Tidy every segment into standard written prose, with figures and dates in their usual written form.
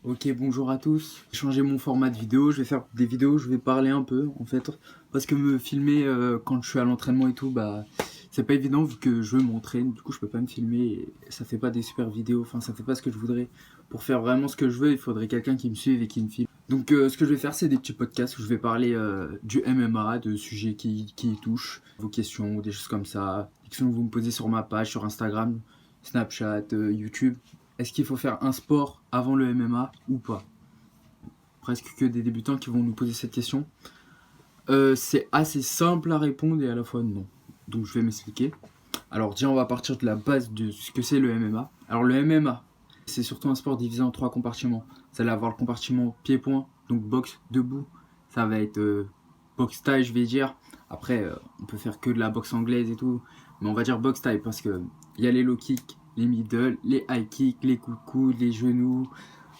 Ok, bonjour à tous. J'ai changé mon format de vidéo, je vais faire des vidéos, je vais parler un peu en fait. Parce que me filmer quand je suis à l'entraînement et tout, bah c'est pas évident vu que je m'entraîne. Du coup, je peux pas me filmer et ça fait pas des super vidéos, enfin ça fait pas ce que je voudrais. Pour faire vraiment ce que je veux, il faudrait quelqu'un qui me suive et qui me filme. Donc ce que je vais faire, c'est des petits podcasts où je vais parler du MMA, de sujets qui y touchent, vos questions, des choses comme ça, des questions que vous me posez sur ma page, sur Instagram, Snapchat, YouTube. Est-ce qu'il faut faire un sport avant le MMA ou pas? Presque que des débutants qui vont nous poser cette question. C'est assez simple à répondre et à la fois non. Donc je vais m'expliquer. Alors déjà on va partir de la base de ce que c'est le MMA. Alors le MMA, c'est surtout un sport divisé en trois compartiments. Vous allez avoir le compartiment pied-point, donc boxe debout. Ça va être boxe taille, je vais dire. Après, on peut faire que de la boxe anglaise et tout. Mais on va dire boxe taille parce que il y a les low kicks, les middle, les high kicks, les coups de coude, les genoux,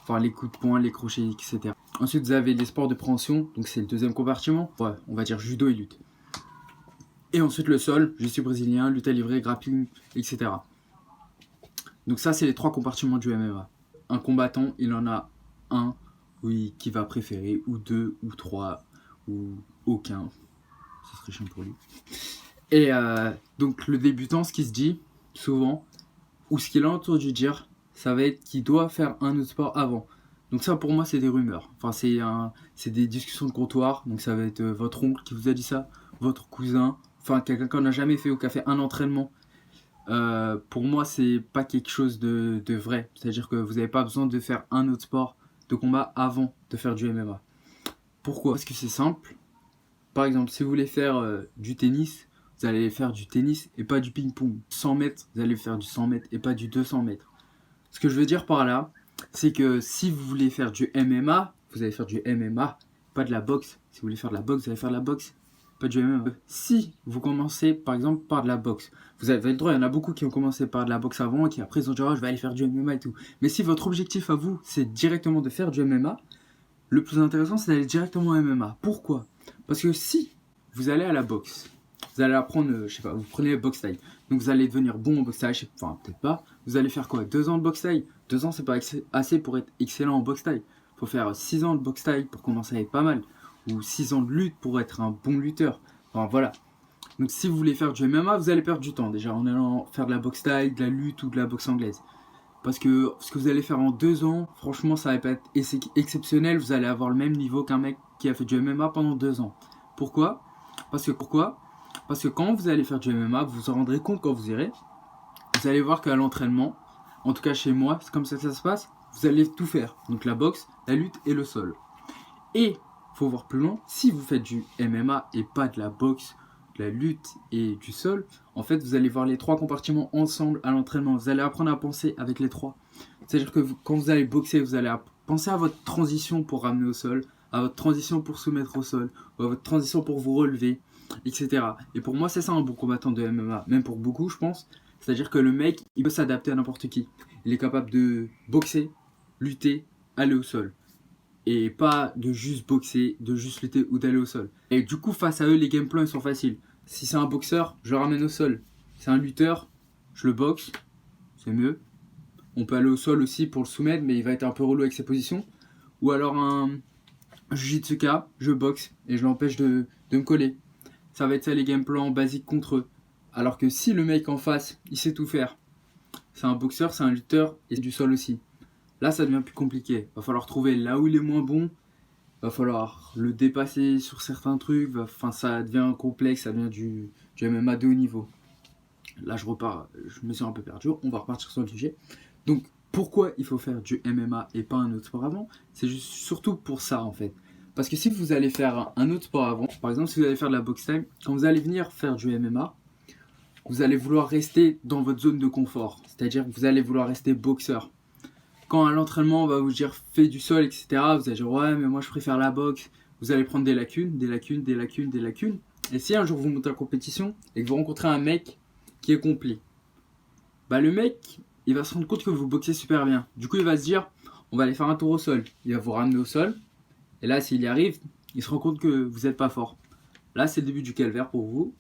enfin les coups de poing, les crochets, etc. Ensuite, vous avez les sports de préhension, donc c'est le deuxième compartiment. Ouais, on va dire judo et lutte. Et ensuite le sol, jiu-jitsu brésilien, lutte à livrer, grappling, etc. Donc ça, c'est les trois compartiments du MMA. Un combattant, il en a un, oui, qui va préférer, ou deux, ou trois, ou aucun. Ce serait chiant pour lui. Et donc le débutant, ce qui se dit souvent, ou ce qu'il a entendu dire, ça va être qu'il doit faire un autre sport avant. Donc ça, pour moi, c'est des rumeurs. Enfin, c'est des discussions de comptoir. Donc ça va être votre oncle qui vous a dit ça, votre cousin, enfin quelqu'un qui n'a jamais fait ou qui a fait un entraînement. Pour moi, c'est pas quelque chose de vrai. C'est-à-dire que vous n'avez pas besoin de faire un autre sport de combat avant de faire du MMA. Pourquoi? Parce que c'est simple. Par exemple, si vous voulez faire du tennis, vous allez faire du tennis et pas du ping-pong. 100 mètres, vous allez faire du 100 mètres et pas du 200 mètres. Ce que je veux dire par là, c'est que si vous voulez faire du MMA, vous allez faire du MMA, pas de la boxe. Si vous voulez faire de la boxe, vous allez faire de la boxe, pas du MMA. Si vous commencez par exemple par de la boxe, vous avez le droit, il y en a beaucoup qui ont commencé par de la boxe avant et qui après ils ont dit oh, je vais aller faire du MMA et tout. Mais si votre objectif à vous, c'est directement de faire du MMA, le plus intéressant c'est d'aller directement au MMA. Pourquoi? Parce que si vous allez à la boxe, vous allez apprendre, je sais pas, vous prenez boxe taille. Donc vous allez devenir bon en boxe taille, enfin peut-être pas. Vous allez faire quoi? 2 ans de boxe taille? 2 ans c'est pas assez pour être excellent en boxe taille. Il faut faire 6 ans de boxe taille pour commencer à être pas mal. Ou 6 ans de lutte pour être un bon lutteur. Enfin voilà. Donc si vous voulez faire du MMA, vous allez perdre du temps déjà en allant faire de la boxe taille, de la lutte ou de la boxe anglaise. Parce que ce que vous allez faire en 2 ans, franchement ça va pas être exceptionnel. Vous allez avoir le même niveau qu'un mec qui a fait du MMA pendant 2 ans. Pourquoi? Parce que quand vous allez faire du MMA, vous vous en rendrez compte quand vous irez. Vous allez voir qu'à l'entraînement, en tout cas chez moi, c'est comme ça que ça se passe, vous allez tout faire. Donc la boxe, la lutte et le sol. Et, faut voir plus loin, si vous faites du MMA et pas de la boxe, de la lutte et du sol, en fait vous allez voir les trois compartiments ensemble à l'entraînement. Vous allez apprendre à penser avec les trois. C'est-à-dire que quand vous allez boxer, vous allez penser à votre transition pour ramener au sol, à votre transition pour soumettre au sol, ou à votre transition pour vous relever, etc. Et pour moi, c'est ça un bon combattant de MMA, même pour beaucoup, je pense. C'est-à-dire que le mec, il peut s'adapter à n'importe qui. Il est capable de boxer, lutter, aller au sol. Et pas de juste boxer, de juste lutter ou d'aller au sol. Et du coup, face à eux, les game plans ils sont faciles. Si c'est un boxeur, je le ramène au sol. Si c'est un lutteur, je le boxe, c'est mieux. On peut aller au sol aussi pour le soumettre, mais il va être un peu relou avec ses positions. Ou alors un Jujitsuka, je boxe et je l'empêche de me coller. Ça va être ça les game plans basiques contre eux. Alors que si le mec en face, il sait tout faire, c'est un boxeur, c'est un lutteur et c'est du sol aussi. Là, ça devient plus compliqué. Va falloir trouver là où il est moins bon. Va falloir le dépasser sur certains trucs. Enfin, ça devient complexe, ça devient du MMA de haut niveau. Là, je repars, je me suis un peu perdu. On va repartir sur le sujet. Donc, pourquoi il faut faire du MMA et pas un autre sport avant? C'est surtout pour ça, en fait. Parce que si vous allez faire un autre sport avant, par exemple, si vous allez faire de la boxe time, quand vous allez venir faire du MMA, vous allez vouloir rester dans votre zone de confort. C'est-à-dire que vous allez vouloir rester boxeur. Quand à l'entraînement, on va vous dire fais du sol, etc., vous allez dire ouais, mais moi je préfère la boxe. Vous allez prendre des lacunes, des lacunes, des lacunes, des lacunes. Et si un jour vous montez en compétition et que vous rencontrez un mec qui est complet, bah le mec, il va se rendre compte que vous boxez super bien. Du coup, il va se dire on va aller faire un tour au sol. Il va vous ramener au sol. Et là, s'il y arrive, il se rend compte que vous n'êtes pas fort. Là, c'est le début du calvaire pour vous.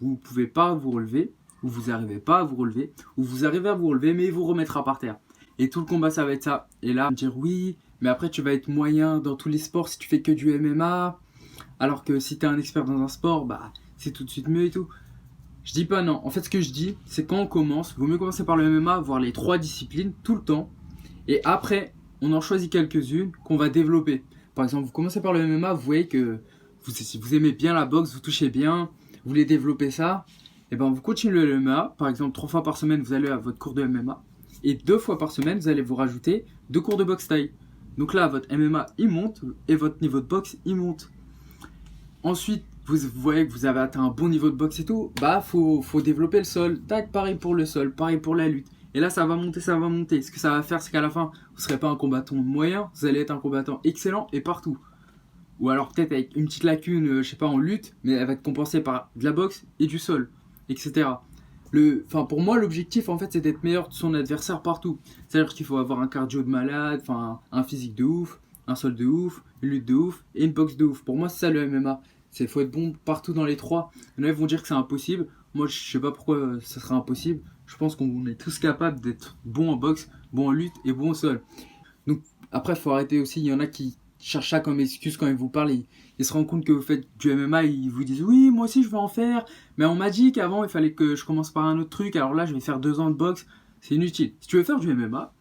Vous ne pouvez pas vous relever, ou vous n'arrivez pas à vous relever, ou vous arrivez à vous relever, mais il vous remettra par terre. Et tout le combat, ça va être ça. Et là, me dire oui, mais après tu vas être moyen dans tous les sports si tu fais que du MMA, alors que si tu es un expert dans un sport, bah c'est tout de suite mieux et tout. Je dis pas non. En fait, ce que je dis, c'est quand on commence, vaut mieux commencer par le MMA, voir les 3 disciplines tout le temps. Et après, on en choisit quelques-unes qu'on va développer. Par exemple, vous commencez par le MMA, vous voyez que vous aimez bien la boxe, vous touchez bien, vous voulez développer ça. Et ben vous continuez le MMA. Par exemple, 3 fois par semaine, vous allez à votre cours de MMA. Et 2 fois par semaine, vous allez vous rajouter 2 cours de boxe taille. Donc là, votre MMA, il monte et votre niveau de boxe, il monte. Ensuite, vous voyez que vous avez atteint un bon niveau de boxe et tout, bah faut développer le sol. Tac, pareil pour le sol, pareil pour la lutte. Et là, ça va monter, ça va monter. Ce que ça va faire, c'est qu'à la fin, vous ne serez pas un combattant moyen, vous allez être un combattant excellent et partout. Ou alors peut-être avec une petite lacune, je sais pas, en lutte, mais elle va être compensée par de la boxe et du sol, etc. Pour moi, l'objectif, en fait, c'est d'être meilleur de son adversaire partout. C'est-à-dire qu'il faut avoir un cardio de malade, un physique de ouf, un sol de ouf, une lutte de ouf et une boxe de ouf. Pour moi, c'est ça le MMA. Il faut être bon partout dans les trois. Il y en a qui vont dire que c'est impossible. Moi, je sais pas pourquoi ça serait impossible. Je pense qu'on est tous capables d'être bons en boxe, bons en lutte et bons au sol. Donc après, il faut arrêter aussi. Il y en a qui cherchent ça comme excuse quand ils vous parlent. Ils se rendent compte que vous faites du MMA. Ils vous disent oui, moi aussi je veux en faire. Mais on m'a dit qu'avant il fallait que je commence par un autre truc. Alors là, je vais faire 2 ans de boxe. C'est inutile. Si tu veux faire du MMA,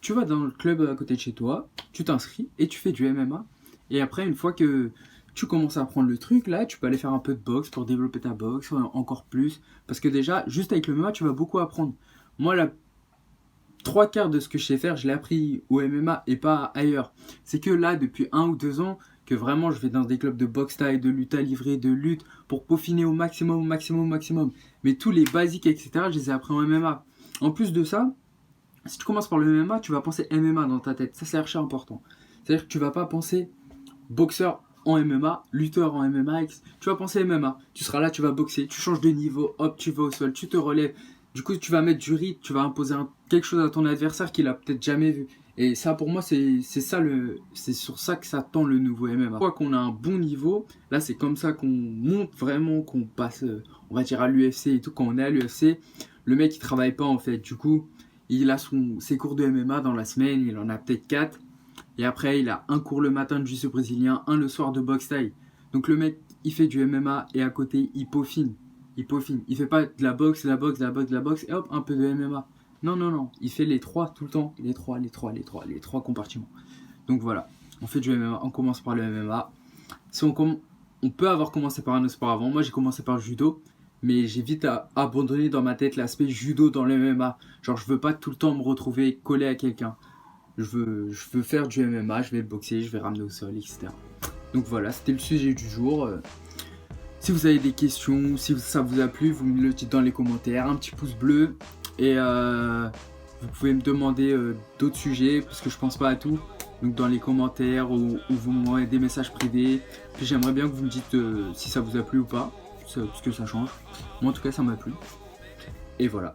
tu vas dans le club à côté de chez toi, tu t'inscris et tu fais du MMA. Et après, une fois que tu commences à apprendre le truc, là, tu peux aller faire un peu de boxe pour développer ta boxe encore plus. Parce que déjà, juste avec le MMA, tu vas beaucoup apprendre. Moi, la 3/4 de ce que je sais faire, je l'ai appris au MMA et pas ailleurs. C'est que là, depuis 1 ou 2 ans, que vraiment je vais dans des clubs de boxe taille, de lutte à livrer, de lutte, pour peaufiner au maximum, au maximum, au maximum. Mais tous les basiques, etc., je les ai appris en MMA. En plus de ça, si tu commences par le MMA, tu vas penser MMA dans ta tête. Ça, c'est archi important. C'est-à-dire que tu vas pas penser boxeur en MMA, lutteur en MMA, tu vas penser MMA. Tu seras là, tu vas boxer, tu changes de niveau, hop, tu vas au sol, tu te relèves. Du coup, tu vas mettre du rythme, tu vas imposer quelque chose à ton adversaire qu'il a peut-être jamais vu. Et ça, pour moi, c'est sur ça que ça tend le nouveau MMA. Une fois qu'on a un bon niveau, là, c'est comme ça qu'on monte vraiment, qu'on passe, on va dire, à l'UFC et tout. Quand on est à l'UFC, le mec, il travaille pas, en fait. Du coup, il a ses cours de MMA dans la semaine, il en a peut-être 4. Et après, il a un cours le matin de jiu-jitsu brésilien, un le soir de boxe thaï. Donc le mec, il fait du MMA et à côté, il peaufine. Il fait pas de la boxe, de la boxe, de la boxe, de la boxe et hop, un peu de MMA. Non, non, non. Il fait les 3 tout le temps. Les 3 compartiments. Donc voilà. On fait du MMA. On commence par le MMA. Si on peut avoir commencé par un autre sport avant. Moi, j'ai commencé par le judo. Mais j'ai vite abandonné dans ma tête l'aspect judo dans le MMA. Genre, je veux pas tout le temps me retrouver collé à quelqu'un. Je veux faire du MMA, je vais boxer, je vais ramener au sol, etc. Donc voilà, c'était le sujet du jour. Si vous avez des questions, si ça vous a plu, vous me le dites dans les commentaires, un petit pouce bleu. Et vous pouvez me demander d'autres sujets, parce que je pense pas à tout. Donc dans les commentaires, ou vous m'envoyez des messages privés. Puis j'aimerais bien que vous me dites si ça vous a plu ou pas, parce que ça change. Moi en tout cas ça m'a plu. Et voilà.